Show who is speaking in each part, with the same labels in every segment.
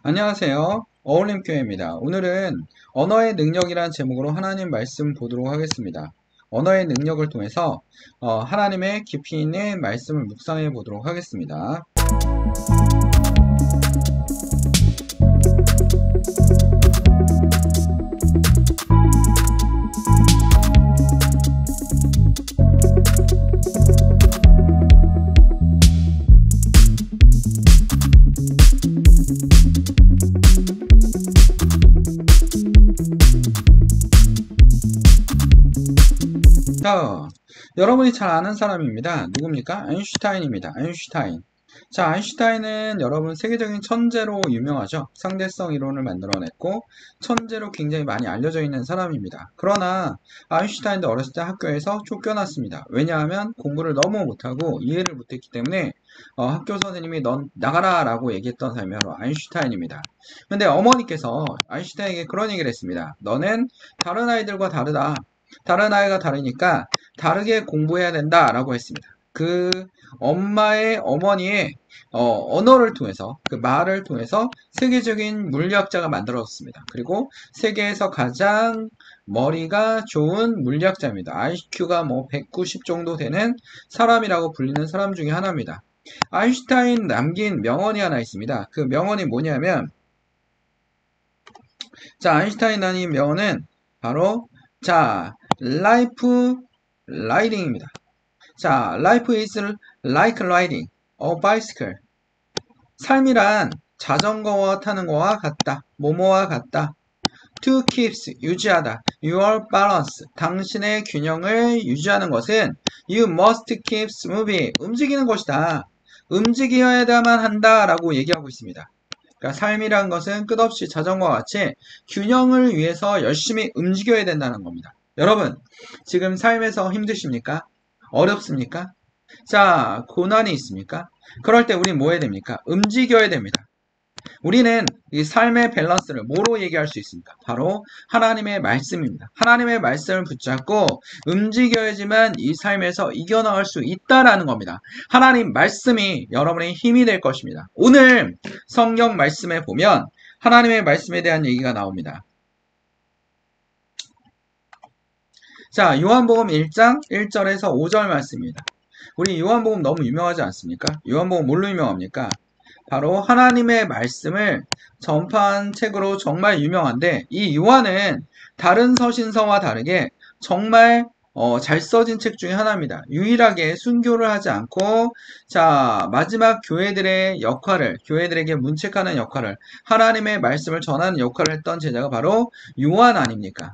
Speaker 1: 안녕하세요. 어울림교회입니다. 오늘은 언어의 능력이란 제목으로 하나님 말씀 보도록 하겠습니다. 언어의 능력을 통해서 하나님의 깊이 있는 말씀을 묵상해 보도록 하겠습니다. 자, 여러분이 잘 아는 사람입니다. 누굽니까? 아인슈타인입니다. 아인슈타인. 자, 아인슈타인은 여러분 세계적인 천재로 유명하죠. 상대성 이론을 만들어냈고 천재로 굉장히 많이 알려져 있는 사람입니다. 그러나 아인슈타인도 어렸을 때 학교에서 쫓겨났습니다. 왜냐하면 공부를 너무 못하고 이해를 못했기 때문에 학교 선생님이 넌 나가라 라고 얘기했던 사람이 바로 아인슈타인입니다. 근데 어머니께서 아인슈타인에게 그런 얘기를 했습니다. 너는 다른 아이들과 다르다. 다른 아이가 다르니까 다르게 공부해야 된다라고 했습니다. 그 어머니의 언어를 통해서, 그 말을 통해서 세계적인 물리학자가 만들어졌습니다. 그리고 세계에서 가장 머리가 좋은 물리학자입니다. IQ가 뭐 190 정도 되는 사람이라고 불리는 사람 중에 하나입니다. 아인슈타인 남긴 명언이 하나 있습니다. 그 명언이 뭐냐면, 자, 아인슈타인 남긴 명언은 바로, 자, life riding입니다. 자, life is like riding a bicycle. 삶이란 자전거와 타는 거와 같다. 뭐뭐와 같다. To keep, 유지하다. Your balance, 당신의 균형을 유지하는 것은 You must keep moving, 움직이는 것이다. 움직여야만 한다 라고 얘기하고 있습니다. 그러니까 삶이란 것은 끝없이 자전거와 같이 균형을 위해서 열심히 움직여야 된다는 겁니다. 여러분, 지금 삶에서 힘드십니까? 어렵습니까? 자, 고난이 있습니까? 그럴 때 우리 뭐 해야 됩니까? 움직여야 됩니다. 우리는 이 삶의 밸런스를 뭐로 얘기할 수 있습니까? 바로 하나님의 말씀입니다. 하나님의 말씀을 붙잡고 움직여야지만 이 삶에서 이겨나갈 수 있다라는 겁니다. 하나님 말씀이 여러분의 힘이 될 것입니다. 오늘 성경 말씀에 보면 하나님의 말씀에 대한 얘기가 나옵니다. 자, 요한복음 1장 1절에서 5절 말씀입니다. 우리 요한복음 너무 유명하지 않습니까? 요한복음 뭘로 유명합니까? 바로 하나님의 말씀을 전파한 책으로 정말 유명한데, 이 요한은 다른 서신서와 다르게 정말 잘 써진 책 중에 하나입니다. 유일하게 순교를 하지 않고, 자, 마지막 교회들의 역할을, 교회들에게 문책하는 역할을, 하나님의 말씀을 전하는 역할을 했던 제자가 바로 요한 아닙니까?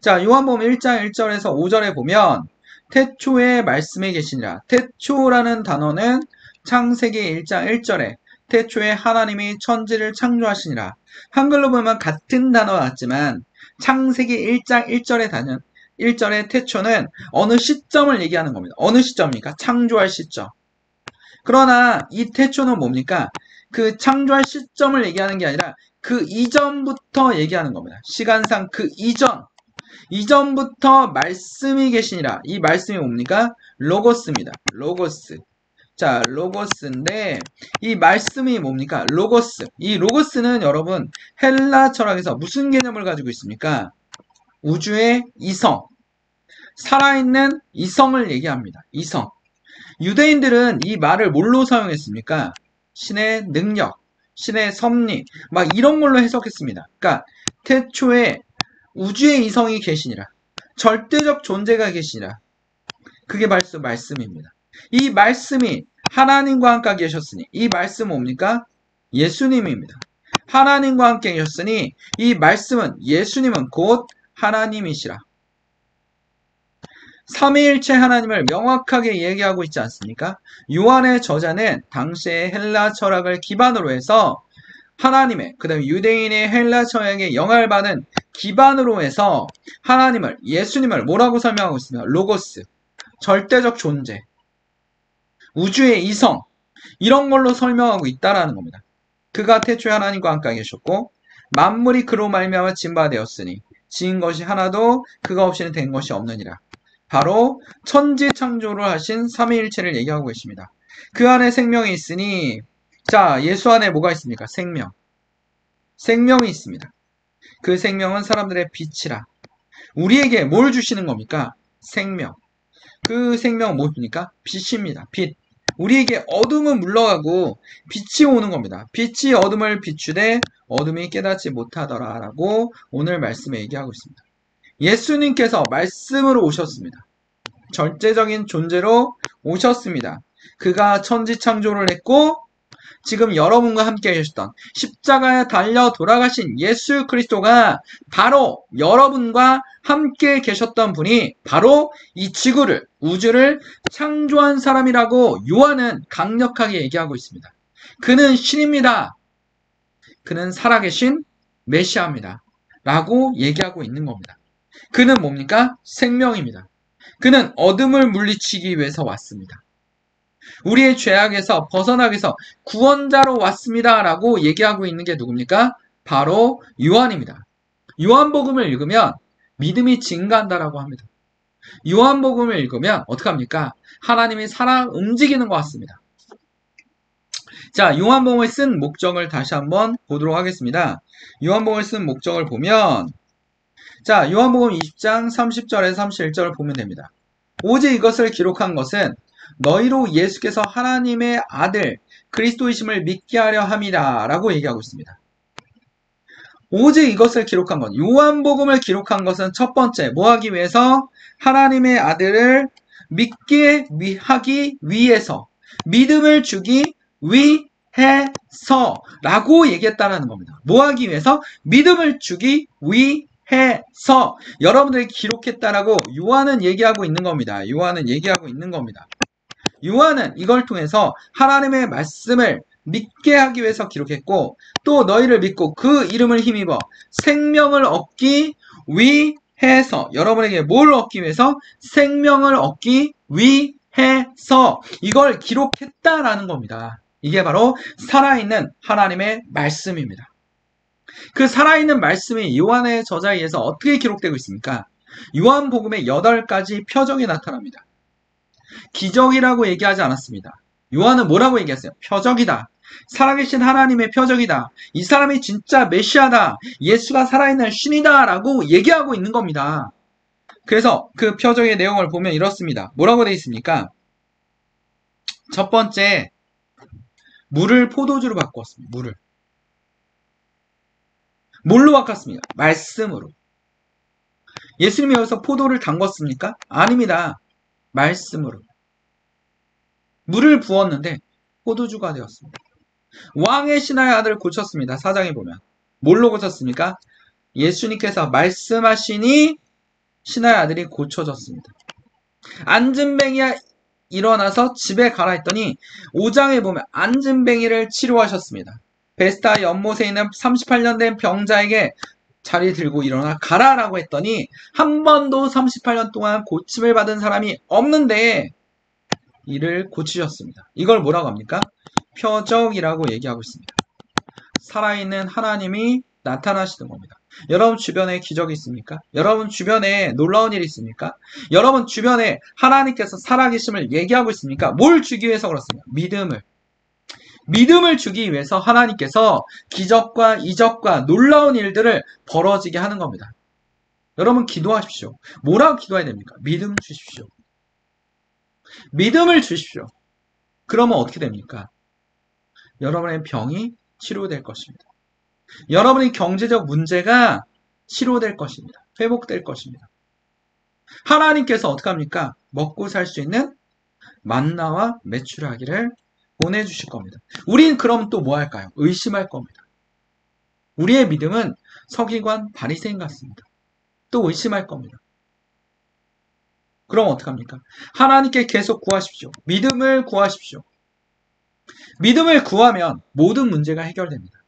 Speaker 1: 자, 요한복음 1장 1절에서 5절에 보면 태초에 말씀이 계시니라. 태초라는 단어는 창세기 1장 1절에 태초에 하나님이 천지를 창조하시니라. 한글로 보면 같은 단어 같지만 창세기 1장 1절의 태초는 어느 시점을 얘기하는 겁니다. 어느 시점입니까? 창조할 시점. 그러나 이 태초는 뭡니까? 그 창조할 시점을 얘기하는 게 아니라 그 이전부터 얘기하는 겁니다. 시간상 그 이전부터 말씀이 계시니라. 이 말씀이 뭡니까? 로고스입니다. 로고스. 자, 로고스인데 이 말씀이 뭡니까? 로고스. 이 로고스는 여러분 헬라 철학에서 무슨 개념을 가지고 있습니까? 우주의 이성. 살아있는 이성을 얘기합니다. 이성. 유대인들은 이 말을 뭘로 사용했습니까? 신의 능력, 신의 섭리, 막 이런 걸로 해석했습니다. 그러니까 태초에 우주의 이성이 계시니라. 절대적 존재가 계시니라. 그게 말씀입니다. 이 말씀이 하나님과 함께 계셨으니 이 말씀은 뭡니까? 예수님입니다. 하나님과 함께 계셨으니 이 말씀은 예수님은 곧 하나님이시라. 삼위일체 하나님을 명확하게 얘기하고 있지 않습니까? 요한의 저자는 당시의 헬라 철학을 기반으로 해서 하나님의, 그 다음에 유대인의 헬라 철학의 영향을 받은 기반으로 해서 하나님을, 예수님을 뭐라고 설명하고 있습니까? 로고스, 절대적 존재, 우주의 이성, 이런 걸로 설명하고 있다라는 겁니다. 그가 태초에 하나님과 함께 계셨고 만물이 그로 말미암아 진바되었으니 지은 것이 하나도 그가 없이는 된 것이 없느니라. 바로 천지 창조를 하신 삼위일체를 얘기하고 계십니다. 그 안에 생명이 있으니, 자, 예수 안에 뭐가 있습니까? 생명. 생명이 있습니다. 그 생명은 사람들의 빛이라. 우리에게 뭘 주시는 겁니까? 생명. 그 생명은 무엇입니까? 빛입니다. 빛. 우리에게 어둠은 물러가고 빛이 오는 겁니다. 빛이 어둠을 비추되 어둠이 깨닫지 못하더라 라고 오늘 말씀에 얘기하고 있습니다. 예수님께서 말씀으로 오셨습니다. 절대적인 존재로 오셨습니다. 그가 천지창조를 했고 지금 여러분과 함께 계셨던 십자가에 달려 돌아가신 예수 그리스도가 바로 여러분과 함께 계셨던 분이 바로 이 지구를, 우주를 창조한 사람이라고 요한은 강력하게 얘기하고 있습니다. 그는 신입니다. 그는 살아계신 메시아입니다. 라고 얘기하고 있는 겁니다. 그는 뭡니까? 생명입니다. 그는 어둠을 물리치기 위해서 왔습니다. 우리의 죄악에서 벗어나기 위해서 구원자로 왔습니다. 라고 얘기하고 있는 게 누굽니까? 바로 요한입니다. 요한복음을 읽으면 믿음이 증가한다라고 합니다. 요한복음을 읽으면 어떡합니까? 하나님이 살아 움직이는 것 같습니다. 자, 요한복음을 쓴 목적을 다시 한번 보도록 하겠습니다. 요한복음을 쓴 목적을 보면 자, 요한복음 20장 30절에서 31절을 보면 됩니다. 오직 이것을 기록한 것은 너희로 예수께서 하나님의 아들 그리스도이심을 믿게 하려 함이라 라고 얘기하고 있습니다. 오직 이것을 기록한 것, 요한복음을 기록한 것은 첫 번째 뭐 하기 위해서? 하나님의 아들을 믿게 하기 위해서, 믿음을 주기 위해서 라고 얘기했다는 겁니다. 뭐 하기 위해서? 믿음을 주기 위해서 여러분들이 기록했다라고 요한은 얘기하고 있는 겁니다. 요한은 얘기하고 있는 겁니다. 요한은 이걸 통해서 하나님의 말씀을 믿게 하기 위해서 기록했고 또 너희를 믿고 그 이름을 힘입어 생명을 얻기 위해서 여러분에게 뭘 얻기 위해서? 생명을 얻기 위해서 이걸 기록했다라는 겁니다. 이게 바로 살아있는 하나님의 말씀입니다. 그 살아있는 말씀이 요한의 저자에 의해서 어떻게 기록되고 있습니까? 요한복음에 8가지 표적이 나타납니다. 기적이라고 얘기하지 않았습니다. 요한은 뭐라고 얘기했어요? 표적이다. 살아계신 하나님의 표적이다. 이 사람이 진짜 메시아다. 예수가 살아있는 신이다 라고 얘기하고 있는 겁니다. 그래서 그 표적의 내용을 보면 이렇습니다. 뭐라고 되어 있습니까? 첫 번째, 물을 포도주로 바꿨습니다. 물을. 뭘로 바꿨습니다? 말씀으로. 예수님이 여기서 포도를 담궜습니까? 아닙니다. 말씀으로. 물을 부었는데 포도주가 되었습니다. 왕의 신하의 아들을 고쳤습니다. 4장에 보면. 뭘로 고쳤습니까? 예수님께서 말씀하시니 신하의 아들이 고쳐졌습니다. 안진뱅이가 일어나서 집에 가라 했더니 5장에 보면 안진뱅이를 치료하셨습니다. 베스다 연못에 있는 38년 된 병자에게 자리 들고 일어나 가라라고 했더니 한 번도 38년 동안 고침을 받은 사람이 없는데 이를 고치셨습니다. 이걸 뭐라고 합니까? 표적이라고 얘기하고 있습니다. 살아있는 하나님이 나타나시는 겁니다. 여러분 주변에 기적이 있습니까? 여러분 주변에 놀라운 일이 있습니까? 여러분 주변에 하나님께서 살아계심을 얘기하고 있습니까? 뭘 주기 위해서 그렇습니까? 믿음을 주기 위해서 하나님께서 기적과 이적과 놀라운 일들을 벌어지게 하는 겁니다. 여러분 기도하십시오. 뭐라고 기도해야 됩니까? 믿음 주십시오. 믿음을 주십시오. 그러면 어떻게 됩니까? 여러분의 병이 치료될 것입니다. 여러분의 경제적 문제가 치료될 것입니다. 회복될 것입니다. 하나님께서 어떻게 합니까? 먹고 살 수 있는 만나와 메추라기를 보내주실 겁니다. 우린 그럼 또 뭐 할까요? 의심할 겁니다. 우리의 믿음은 서기관 바리새인 같습니다. 또 의심할 겁니다. 그럼 어떡합니까? 하나님께 계속 구하십시오. 믿음을 구하십시오. 믿음을 구하면 모든 문제가 해결됩니다.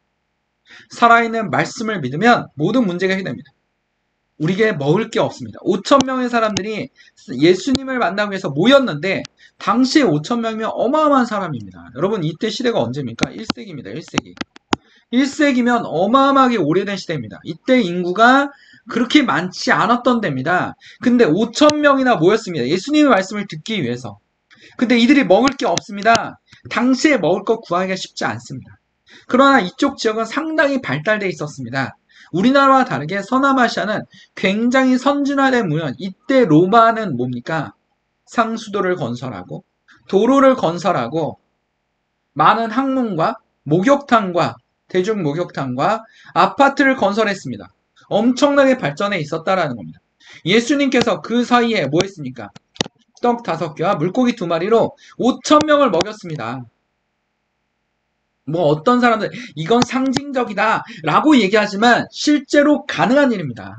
Speaker 1: 살아있는 말씀을 믿으면 모든 문제가 해결됩니다. 우리에게 먹을 게 없습니다. 5,000명의 사람들이 예수님을 만나기 위해서 모였는데 당시에 5,000명이면 어마어마한 사람입니다. 여러분 이때 시대가 언제입니까? 1세기입니다. 1세기. 1세기면 어마어마하게 오래된 시대입니다. 이때 인구가 그렇게 많지 않았던 데입니다. 근데 5,000명이나 모였습니다. 예수님의 말씀을 듣기 위해서. 근데 이들이 먹을 게 없습니다. 당시에 먹을 거 구하기가 쉽지 않습니다. 그러나 이쪽 지역은 상당히 발달되어 있었습니다. 우리나라와 다르게 서남아시아는 굉장히 선진화된 무연, 이때 로마는 뭡니까? 상수도를 건설하고 도로를 건설하고 많은 항문과 목욕탕과 대중 목욕탕과 아파트를 건설했습니다. 엄청나게 발전해 있었다라는 겁니다. 예수님께서 그 사이에 뭐 했습니까? 떡 5개와 물고기 2마리로 5,000명을 먹였습니다. 뭐 어떤 사람들 이건 상징적이다 라고 얘기하지만 실제로 가능한 일입니다.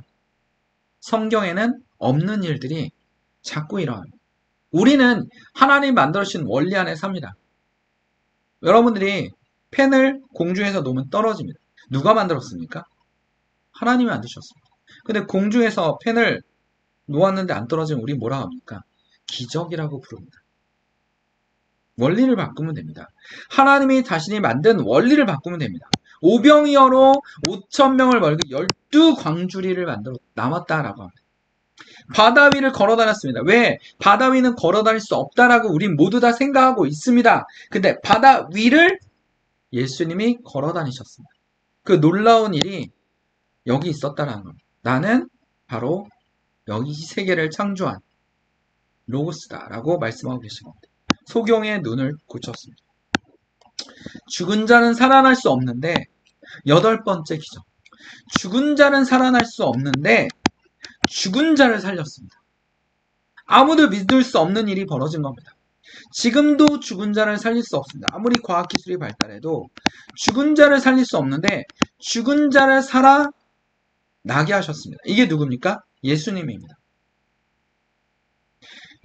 Speaker 1: 성경에는 없는 일들이 자꾸 일어납니다. 우리는 하나님 만들어주신 원리 안에 삽니다. 여러분들이 펜을 공중에서 놓으면 떨어집니다. 누가 만들었습니까? 하나님이 만드셨습니다. 근데 공중에서 펜을 놓았는데 안 떨어지면 우리 뭐라 합니까? 기적이라고 부릅니다. 원리를 바꾸면 됩니다. 하나님이 자신이 만든 원리를 바꾸면 됩니다. 오병이어로 5,000명을 먹이고 12광주리를 만들어 남았다라고 합니다. 바다 위를 걸어 다녔습니다. 왜? 바다 위는 걸어 다닐 수 없다라고 우리 모두 다 생각하고 있습니다. 근데 바다 위를 예수님이 걸어 다니셨습니다. 그 놀라운 일이 여기 있었다라는 겁니다. 나는 바로 여기 이 세계를 창조한 로고스다라고 말씀하고 계신 겁니다. 소경의 눈을 고쳤습니다. 죽은 자는 살아날 수 없는데 8번째 기적. 죽은 자는 살아날 수 없는데 죽은 자를 살렸습니다. 아무도 믿을 수 없는 일이 벌어진 겁니다. 지금도 죽은 자를 살릴 수 없습니다. 아무리 과학기술이 발달해도 죽은 자를 살릴 수 없는데 죽은 자를 살아나게 하셨습니다. 이게 누굽니까? 예수님입니다.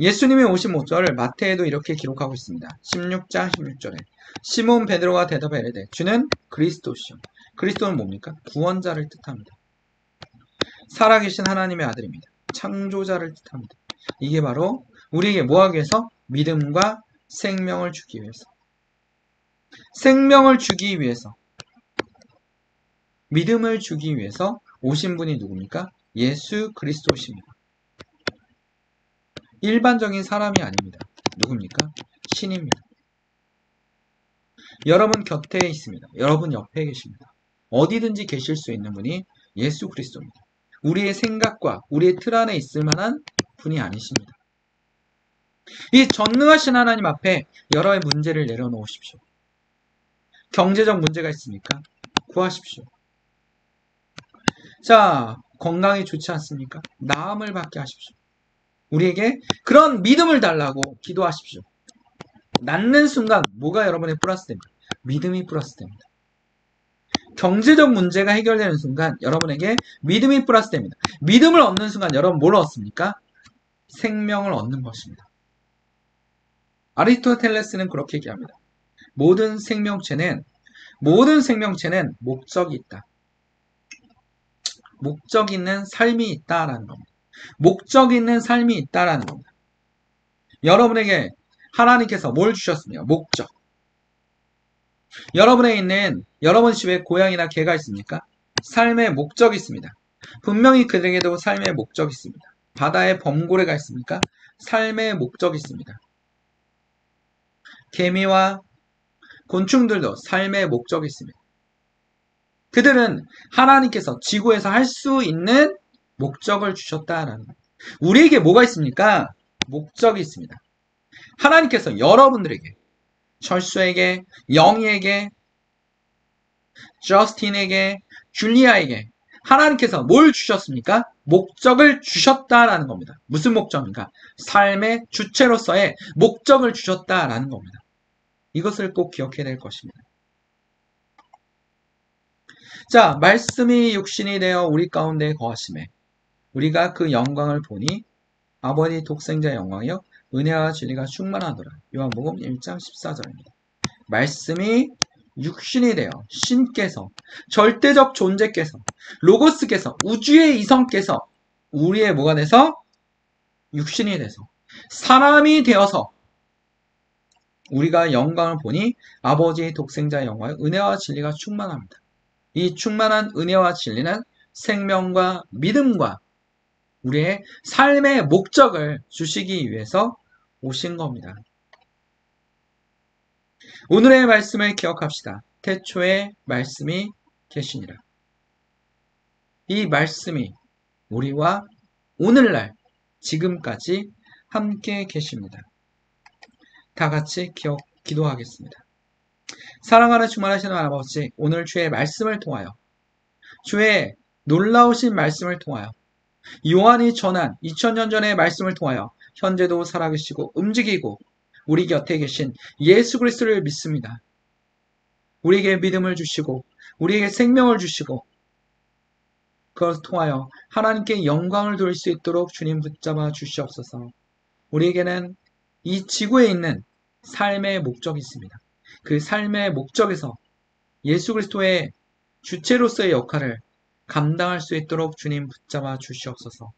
Speaker 1: 예수님이 오신 목적을 마태에도 이렇게 기록하고 있습니다. 16장 16절에 시몬 베드로가 대답하여 이르되 주는 그리스도시요. 그리스도는 뭡니까? 구원자를 뜻합니다. 살아계신 하나님의 아들입니다. 창조자를 뜻합니다. 이게 바로 우리에게 뭐하기 위해서? 믿음과 생명을 주기 위해서. 생명을 주기 위해서. 믿음을 주기 위해서 오신 분이 누굽니까? 예수 그리스도십니다. 일반적인 사람이 아닙니다. 누굽니까? 신입니다. 여러분 곁에 있습니다. 여러분 옆에 계십니다. 어디든지 계실 수 있는 분이 예수 그리스도입니다. 우리의 생각과 우리의 틀 안에 있을 만한 분이 아니십니다. 이 전능하신 하나님 앞에 여러의 문제를 내려놓으십시오. 경제적 문제가 있습니까? 구하십시오. 자, 건강이 좋지 않습니까? 나음을 받게 하십시오. 우리에게 그런 믿음을 달라고 기도하십시오. 낫는 순간 뭐가 여러분의 플러스 됩니다? 믿음이 플러스 됩니다. 경제적 문제가 해결되는 순간 여러분에게 믿음이 플러스 됩니다. 믿음을 얻는 순간 여러분 뭘 얻습니까? 생명을 얻는 것입니다. 아리스토텔레스는 그렇게 얘기합니다. 모든 생명체는 목적이 있다. 목적 있는 삶이 있다라는 겁니다. 목적 있는 삶이 있다라는 겁니다. 여러분에게 하나님께서 뭘 주셨습니까? 목적. 여러분 집에 고양이나 개가 있습니까? 삶의 목적이 있습니다. 분명히 그들에게도 삶의 목적이 있습니다. 바다에 범고래가 있습니까? 삶의 목적이 있습니다. 개미와 곤충들도 삶의 목적이 있습니다. 그들은 하나님께서 지구에서 할 수 있는 목적을 주셨다라는 겁니다. 우리에게 뭐가 있습니까? 목적이 있습니다. 하나님께서 여러분들에게, 철수에게, 영희에게, 저스틴에게, 줄리아에게 하나님께서 뭘 주셨습니까? 목적을 주셨다라는 겁니다. 무슨 목적입니까? 삶의 주체로서의 목적을 주셨다라는 겁니다. 이것을 꼭 기억해야 될 것입니다. 자, 말씀이 육신이 되어 우리 가운데 거하심에 우리가 그 영광을 보니 아버지 독생자의 영광이요 은혜와 진리가 충만하더라. 요한복음 1장 14절입니다. 말씀이 육신이 되어 신께서 절대적 존재께서 로고스께서 우주의 이성께서 우리의 뭐가 돼서 육신이 돼서 사람이 되어서 우리가 영광을 보니 아버지의 독생자의 영광의 은혜와 진리가 충만합니다. 이 충만한 은혜와 진리는 생명과 믿음과 우리의 삶의 목적을 주시기 위해서 오신 겁니다. 오늘의 말씀을 기억합시다. 태초에 말씀이 계시니라. 이 말씀이 우리와 오늘날 지금까지 함께 계십니다. 다 같이 기도하겠습니다. 사랑하는 충만하신 하나님 아버지, 오늘 주의 말씀을 통하여 주의 놀라우신 말씀을 통하여 요한이 전한 2000년 전의 말씀을 통하여 현재도 살아계시고 움직이고 우리 곁에 계신 예수 그리스도를 믿습니다. 우리에게 믿음을 주시고 우리에게 생명을 주시고 그것을 통하여 하나님께 영광을 돌릴 수 있도록 주님 붙잡아 주시옵소서. 우리에게는 이 지구에 있는 삶의 목적이 있습니다. 그 삶의 목적에서 예수 그리스도의 주체로서의 역할을 감당할 수 있도록 주님 붙잡아 주시옵소서.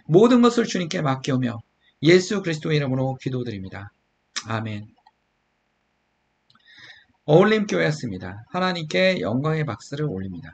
Speaker 1: 모든 것을 주님께 맡겨오며 예수 그리스도의 이름으로 기도드립니다. 아멘. 어울림교회였습니다. 하나님께 영광의 박수를 올립니다.